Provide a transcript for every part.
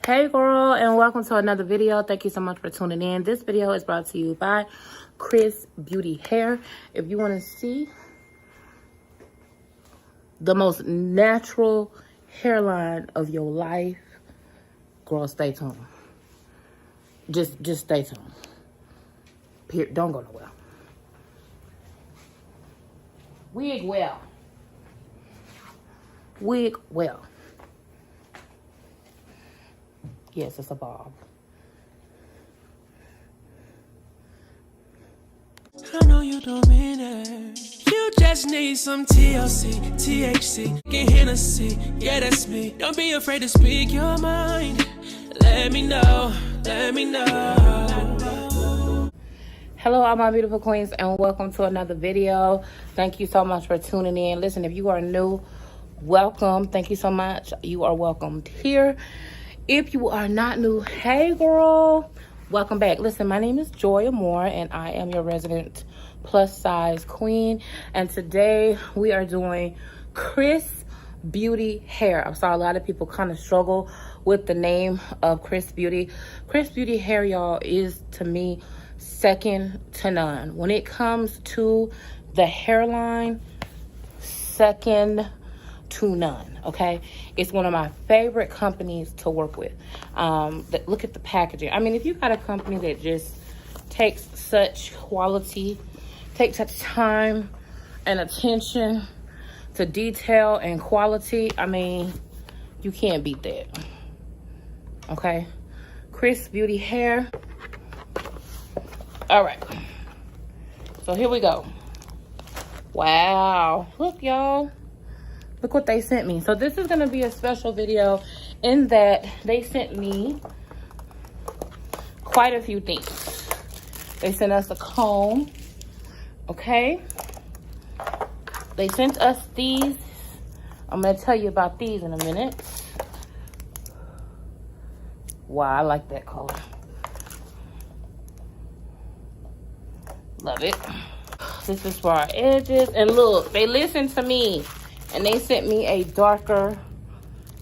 Hey girl, and welcome to another video. Thank you so much for tuning in. This video is brought to you by Xrsbeauty Hair. If you want to see the most natural hairline of your life, girl, stay tuned. Just stay tuned. Period. Don't go nowhere. Wig well. Wig well. Yes, it's a bob. I know you don't mean it. You just need some TLC, THC, get Hennessy. Yeah, that's me. Don't be afraid to speak your mind. Let me know, let me know. Hello, all my beautiful queens, and welcome to another video. Thank you so much for tuning in. Listen, if you are new, welcome. Thank you so much. You are welcomed here. If you are not new, hey girl, welcome back. Listen, my name is Joy Moore, and I am your resident plus size queen. And today we are doing Xrsbeauty Hair. I saw a lot of people kind of struggle with the name of Xrsbeauty. Xrsbeauty Hair, y'all, is to me second to none. When it comes to the hairline, second to none. Okay, it's one of my favorite companies to work with. Look at the packaging. I mean, if you got a company that just takes such quality, takes such time and attention to detail and quality, I mean, you can't beat that. Okay, Xrsbeauty Hair. All right, so here we go. Wow, look, y'all. Look what they sent me. So this is going to be a special video in that they sent me quite a few things. They sent us a comb, okay? They sent us these. I'm going to tell you about these in a minute. Wow, I like that color. Love it. This is for our edges. And look, they listened to me. And they sent me a darker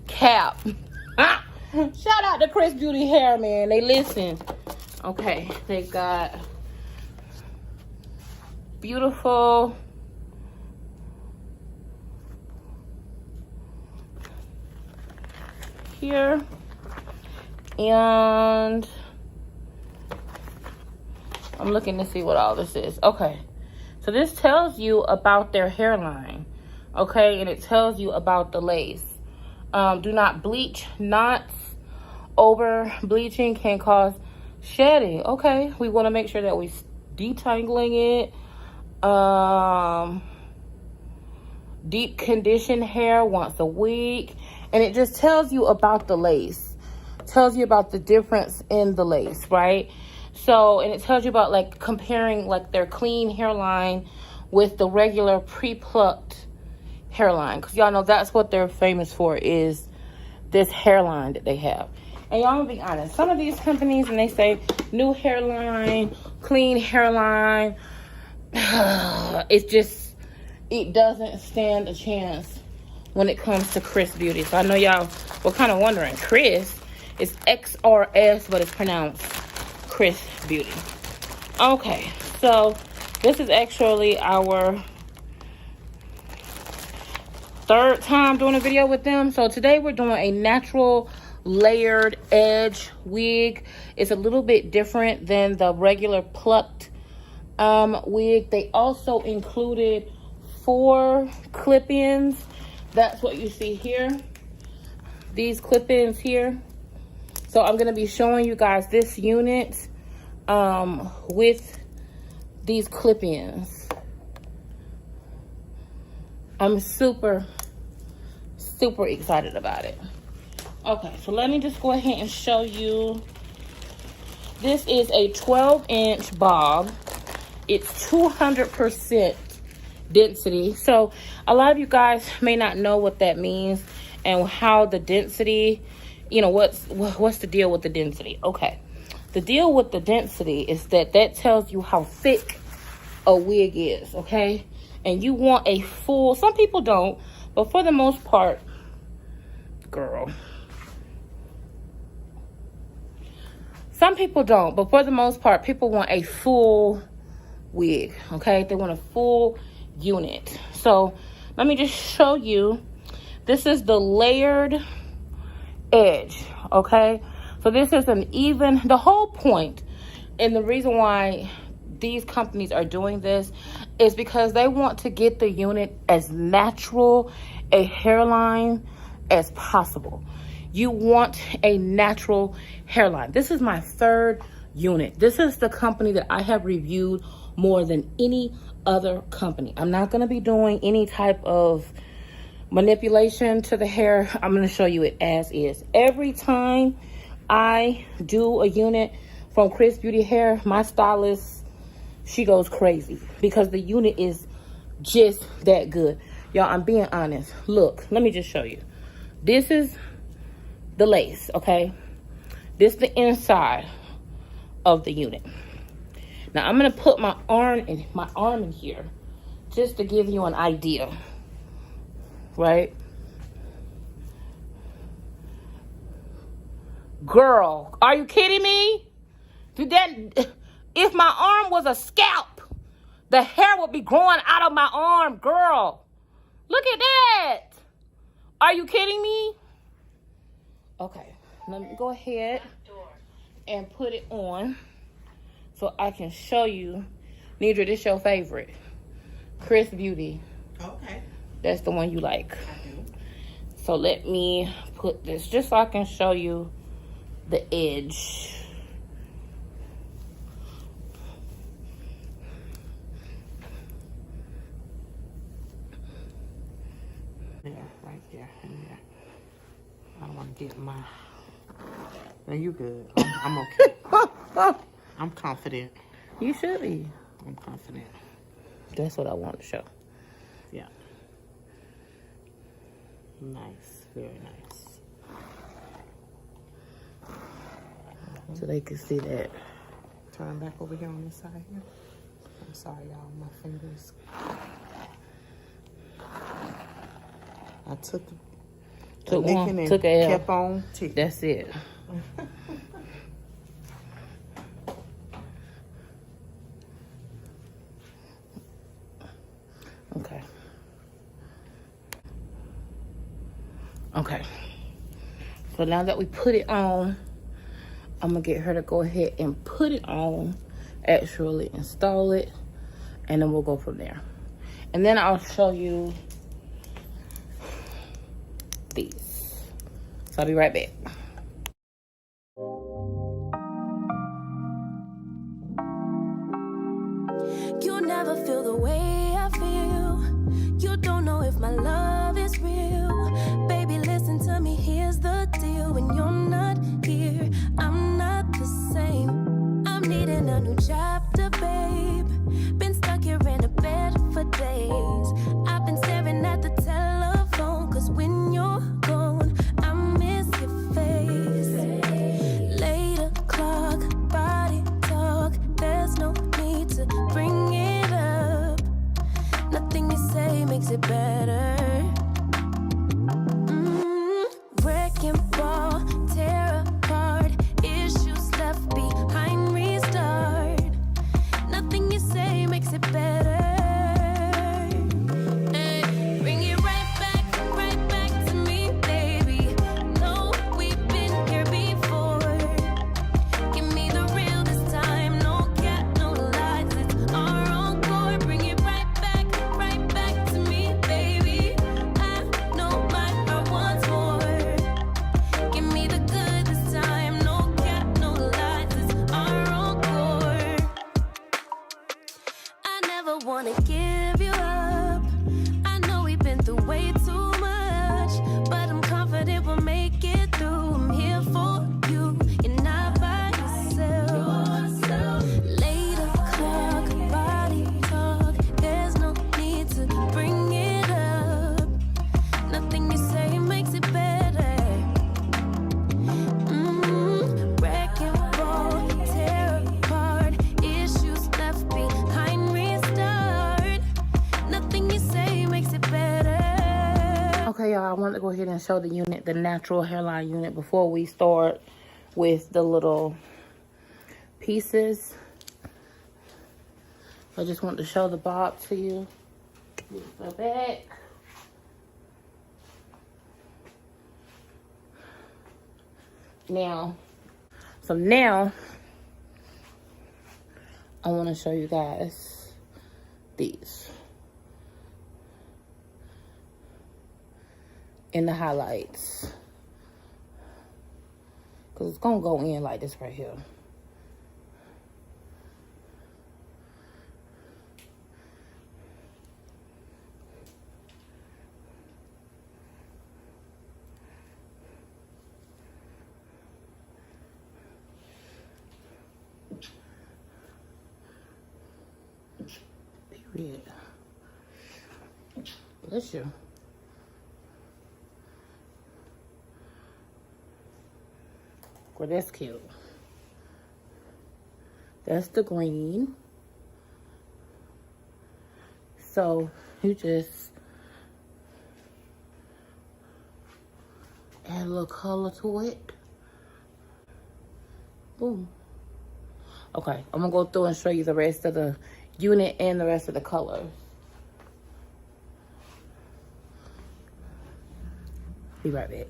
cap. Shout out to Xrsbeauty Hair, man. They listened. Okay, they got beautiful here. And I'm looking to see what all this is. Okay, so this tells you about their hairline. Okay, and it tells you about the lace. Do not bleach knots. Over bleaching can cause shedding. Okay, we want to make sure that we're detangling it. Deep condition hair once a week. And it just tells you about the lace. Tells you about the difference in the lace, right? So, and it tells you about like comparing like their clean hairline with the regular pre-plucked hairline, because y'all know that's what they're famous for, is this hairline that they have. And y'all, gonna be honest, some of these companies, and they say new hairline, clean hairline, it doesn't stand a chance when it comes to Xrsbeauty. So I know y'all were kind of wondering. Chris is XRS, but it's pronounced Xrsbeauty. Okay, so this is actually our third time doing a video with them. So today we're doing a natural layered edge wig. It's a little bit different than the regular plucked wig. They also included 4 clip-ins. That's what you see here, these clip-ins here. So I'm going to be showing you guys this unit with these clip-ins. I'm super excited about it. Okay, so let me just go ahead and show you. This is a 12-inch bob. It's 200% density. So a lot of you guys may not know what that means and how the density, you know, what's the deal with the density. Okay, the deal with the density is that tells you how thick a wig is, okay? And you want a full, some people don't, but for the most part, girl, Some people don't, but for the most part, people want a full wig, okay? They want a full unit. So let me just show you. This is the layered edge, okay? So this is an even, the whole point, and the reason why these companies are doing this is because they want to get the unit as natural a hairline as possible. You want a natural hairline. This is my third unit. This is the company that I have reviewed more than any other company. I'm not going to be doing any type of manipulation to the hair. I'm going to show you it as is. Every time I do a unit from Xrsbeauty Hair, my stylist, she goes crazy because the unit is just that good. Y'all, I'm being honest. Look, let me just show you. This is the lace, okay? This is the inside of the unit. Now I'm gonna put my arm in here just to give you an idea, right? Girl, are you kidding me? If my arm was a scalp, the hair would be growing out of my arm, girl. Look at that. Are you kidding me? Okay, let me go ahead and put it on so I can show you. Nidra, this your favorite. Xrsbeauty. Okay. That's the one you like. I do. So let me put this just so I can show you the edge. Yeah, right there. Yeah. I don't want to get my... No, you good. I'm okay. I'm confident. You should be. I'm confident. That's what I want to show. Yeah. Nice. Very nice. So they can see that. Turn back over here on this side here. I'm sorry, y'all. My fingers. I took one, and took a L. kept on ticking. That's it. Okay. Okay. So now that we put it on, I'm gonna get her to go ahead and put it on, actually install it, and then we'll go from there. And then I'll show you these. So I'll be right back. You'll never feel the way I feel. You don't know if my love is real. Baby, listen to me, here's the deal. When you're not here, I'm not the same. I'm needing a new chapter, babe. Been stuck here in a bed for days. I've been staring at the telephone, cause when you're gone, I miss your face. Late o'clock, body talk, there's no need to bring it up. Nothing you say makes it better. Wrecking ball, tear apart, issues left behind, restart. Nothing you say makes it better. Hey, bring it right back to me, baby. No, we've been here before. Give me the real this time, no cat, no lies. It's our encore. Bring it right back to me, baby. I know my heart wants more. Give me the good this time, no cat, no lies. It's our encore. I never wanna give you up. I know we've been through way too much, but I'm confident we'll make it through. I'm here for you, you're not by yourself. Late o'clock, body talk, there's no need to bring it up. Nothing you say makes it better. Wrecking ball, tear apart, issues left behind, restart. Nothing you say makes it better. Okay, y'all, I want to go ahead and show the unit, the natural hairline unit, before we start with the little pieces. I just want to show the bob to you. Move the back. Now, I want to show you guys these in the highlights, because it's gonna go in like this right here. Period. Bless you. Well, that's cute. That's the green. So you just add a little color to it. Boom. Okay, I'm gonna go through and show you the rest of the unit and the rest of the colors. Be right back.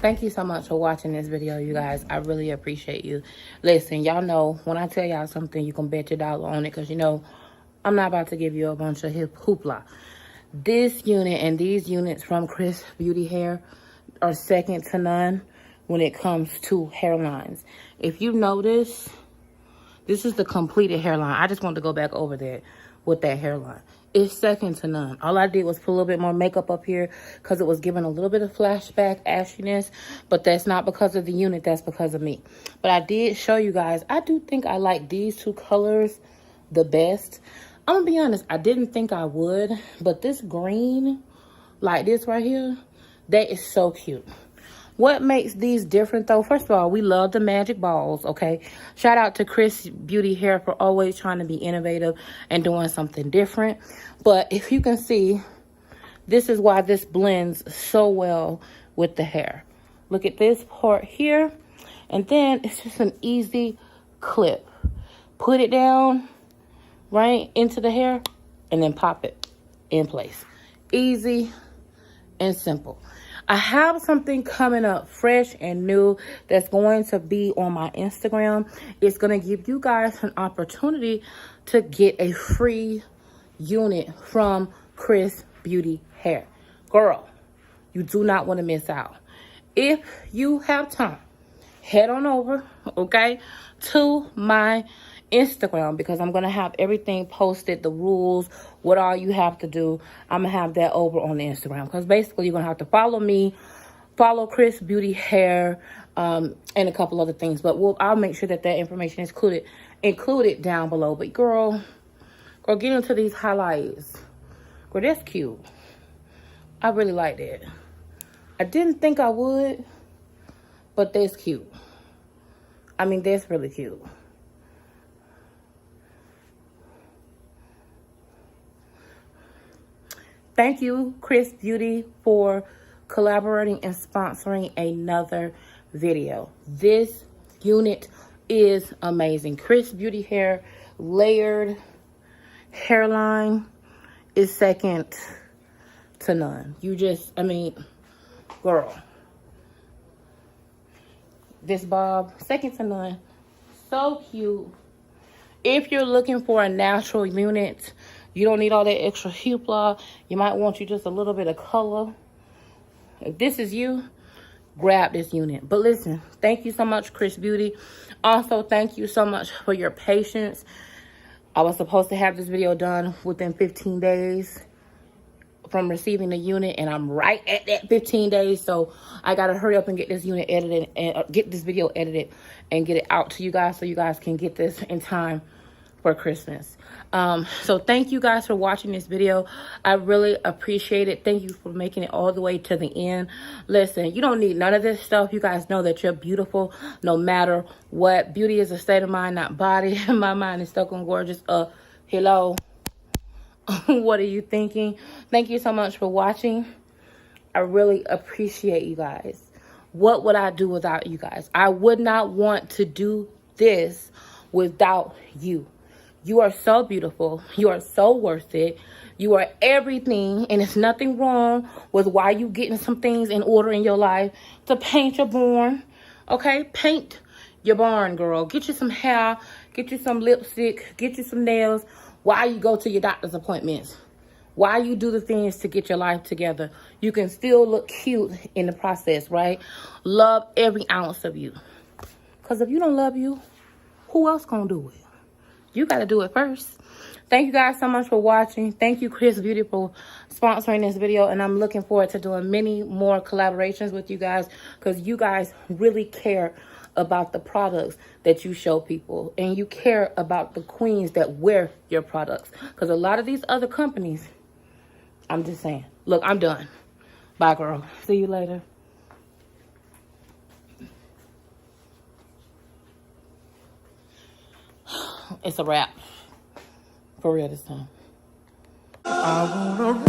Thank you so much for watching this video, you guys. I really appreciate you. Listen, y'all know when I tell y'all something, you can bet your dollar on it, because you know I'm not about to give you a bunch of hoopla. This unit and these units from Xrsbeauty Hair are second to none when it comes to hairlines. If you notice, this is the completed hairline. I just wanted to go back over that with that hairline. It's second to none. All I did was put a little bit more makeup up here because it was giving a little bit of flashback ashiness, but that's not because of the unit, that's because of me. But I did show you guys, I do think I like these two colors the best. I'm gonna be honest, I didn't think I would, but this green, like this right here, that is so cute. What makes these different though? First of all, we love the magic balls, okay? Shout out to Xrsbeauty Hair for always trying to be innovative and doing something different. But if you can see, this is why this blends so well with the hair. Look at this part here. And then it's just an easy clip. Put it down right into the hair and then pop it in place. Easy and simple. I have something coming up fresh and new that's going to be on my Instagram. It's going to give you guys an opportunity to get a free unit from Xrsbeauty Hair. Girl, you do not want to miss out. If you have time, head on over, okay, to my Instagram, because I'm going to have everything posted, the rules, what all you have to do. I'm going to have that over on the Instagram, because basically you're going to have to follow me, follow Xrsbeauty Hair, and a couple other things. But I'll make sure that information is included down below. But girl, get into these highlights. Girl, that's cute. I really like that. I didn't think I would, but that's cute. I mean, that's really cute. Thank you, Xrsbeauty, for collaborating and sponsoring another video. This unit is amazing. Xrsbeauty Hair layered hairline is second to none. Girl. This bob, second to none. So cute. If you're looking for a natural unit, you don't need all that extra hoopla. You might want just a little bit of color. If this is you, grab this unit. But listen, thank you so much, Xrsbeauty. Also, thank you so much for your patience. I was supposed to have this video done within 15 days from receiving the unit, and I'm right at that 15 days. So I got to hurry up and get this unit edited and get this video edited and get it out to you guys so you guys can get this in time for Christmas. So thank you guys for watching this video. I really appreciate it. Thank you for making it all the way to the end. Listen, you don't need none of this stuff. You guys know that you're beautiful no matter what. Beauty is a state of mind, not body. My mind is stuck on gorgeous. Hello. What are you thinking? Thank you so much for watching. I really appreciate you guys. What would I do without you guys? I would not want to do this without you. You are so beautiful. You are so worth it. You are everything, and there's nothing wrong with why you getting some things in order in your life to paint your barn. Okay? Paint your barn, girl. Get you some hair. Get you some lipstick. Get you some nails. Why you go to your doctor's appointments? Why you do the things to get your life together? You can still look cute in the process, right? Love every ounce of you. Because if you don't love you, who else gonna do it? You got to do it first. Thank you guys so much for watching. Thank you, Xrsbeauty, for sponsoring this video. And I'm looking forward to doing many more collaborations with you guys, because you guys really care about the products that you show people. And you care about the queens that wear your products. Because a lot of these other companies, I'm just saying. Look, I'm done. Bye, girl. See you later. It's a wrap. For real this time. I wanna